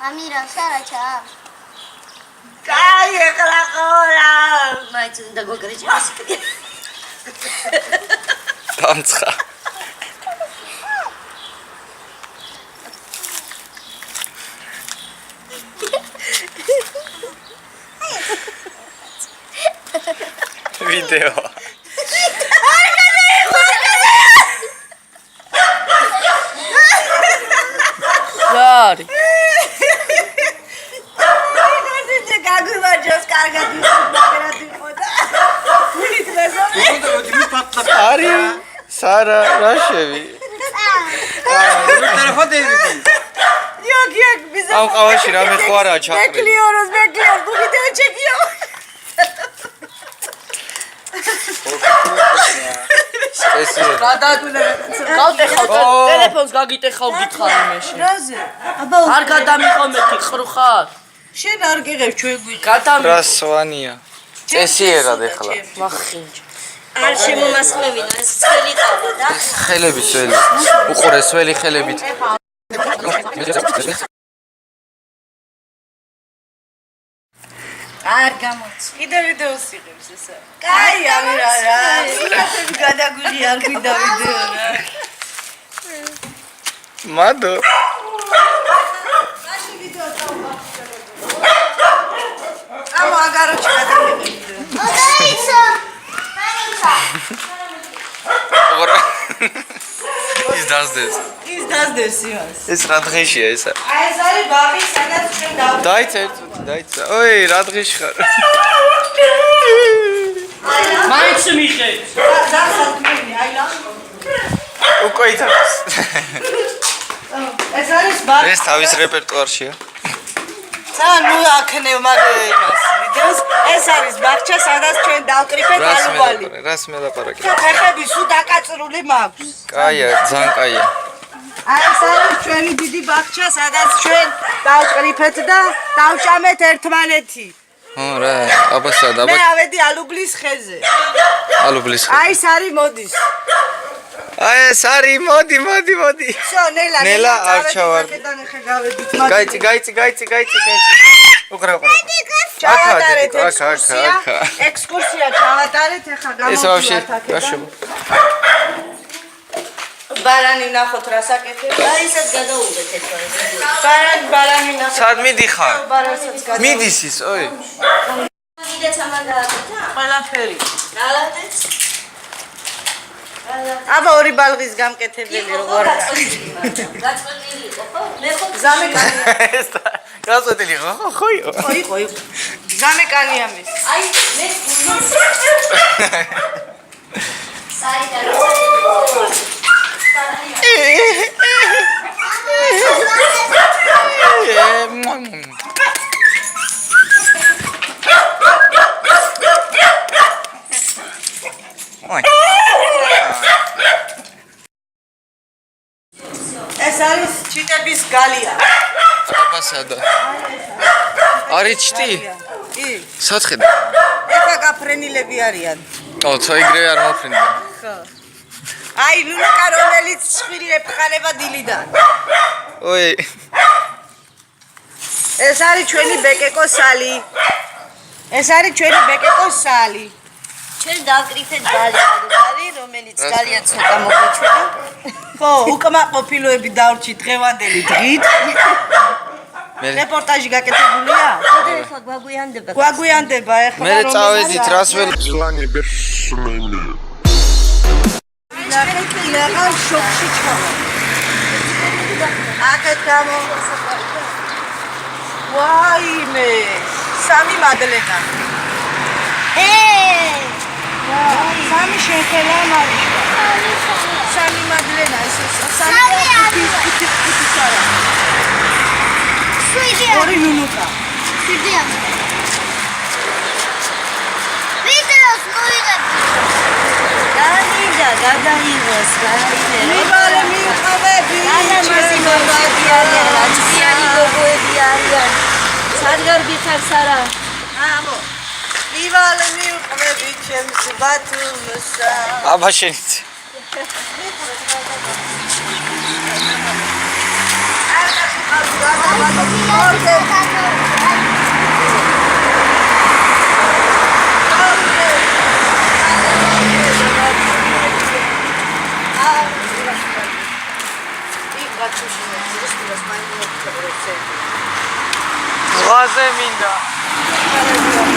ამირა სარაჩა კაი ეხლა ყოლა მაიც უნდა გოგრეჭას დამცხა ვიდეო Sorry. Você cagou uma jossa carga de არი სარა რაშევი ამ ყავაში რამე ხო არა ჩაყრილი Bekliyoruz. Bu video çekiyor. წესი ტელეფონს გაგიტეხავ გითხარ იმეში. Razı. არ გადამიყო მეთი ყრუხარ. შენ არ გიღებ ჩვენ გვი. რასვანია წესი ერად ეხლა ვახინჯ. არ შემომასხმევინა ეს წელი ყავდა და ხელები სველი უყურე სველი ხელებით არ გამოც. კიდე ვიდეოს იღებს ესა. კაი ამირა რა. სურათები გადაგვირი არ გვიდა ვიდეო რა. მადო მაშინ ვიდეო დავუყავ. ამო აგაროჩი გადავიდე ვიდეო. ოდაიცო მაინცა ოღონდ ის დასდეს ის დასდეს იმას. ეს რა დღეშია ესა აი ეს არის ბაღი სადაც ჩვენ დავდივართ. დაიცა დაიცა ოი რა დღეში ხარ მაიც მიხეთ. დასათმელი აი რა. უკვე იცავს ეს არის ბაღი. ეს თავის რეპერტუარშია ნუ აქნევ მაგ იმას ვიდეოს. ეს არის ბაღჩა სადაც ჩვენ დავკრიფეთ ალუბალი. რას მელაპარაკე ფეხები სულ დაკაწრული მაქვს. კაია ძალიან კაია აი ეს არის ჩვენი დიდი ბაღჩა სადაც ჩვენ დავკრიფეთ და დავჭამეთ ერთმანეთი. ხო რა აბასა და მე ავედი ალუბლის ხეზე. ალუბლის აი ეს არის მოდის. აი ეს არის მოდი всё ნელა არ ჩავარ გაიცი უკრა ჩავატარეთ ექსკურსია ჩავატარეთ ეხა გამოვიდეთ გაშობ ბარანი ნახოთ რა საკეთებს. აი ისაც გადაუვდეთ ეხლა ეს ვიდეო. ბარანი ნახოთ. სად მიდიხარ ბარანსაც გადაუვდეთ. მიდის ის ой კიდეც ამან გააკეთა. ყველაფერი. ნალადეც. აბა ორი ბალღის გამკეთებელი როგორ გაწყვეტილი იყო ხო? მე ხო ზამეკანია. ეს გასწრებული ხო ხო ზამეკანია მის. აი მე საიდან ეს არის ჩიტების გალია. აბასადა არის ჩტი კი. საცხედა ეხა გაფრენილები არიან. ო ცოიგრე არ მოფრინდა ხო. აი ლულაკა რომელიც ხვირი ეფხანება დილიდან. ой ეს არის ჩვენი ბეკეკოს სალი. ეს არის ჩვენი ბეკეკოს სალი. ჩვენ დავკრიფეთ ბალი, რომელიც ძალიან ცოტა მოგეჩვენა. ხო, უკმაყოფილოები დავრჩი დღევანდელი დღით. რეპორტაჟი გაკეთებულია? ხოდა ეხლა გვაგვიანდება. გვაგვიანდება ეხლა. მე წავედით რას ვერ Slanie bezszumny. ნახე შოქში ჩავა. აკეთ გამო. ვაიმე, სამი მადლენა. სამი შეხელა მარიშა. სამი მადლენა ეს სამი კუთი. ორი ნუნუკა. სიდიან ვიდეოს მოიღებდი გადაიღოს, მიბალე მიყავები. მასი გოგოები არიან, ჭიანი გოგოები არიან. სადგარგი ხარ სარა? ამო. მიბალე მიყავები ჩემს ბათუმსა. აბა შენიც არ ზღვაზე მინდა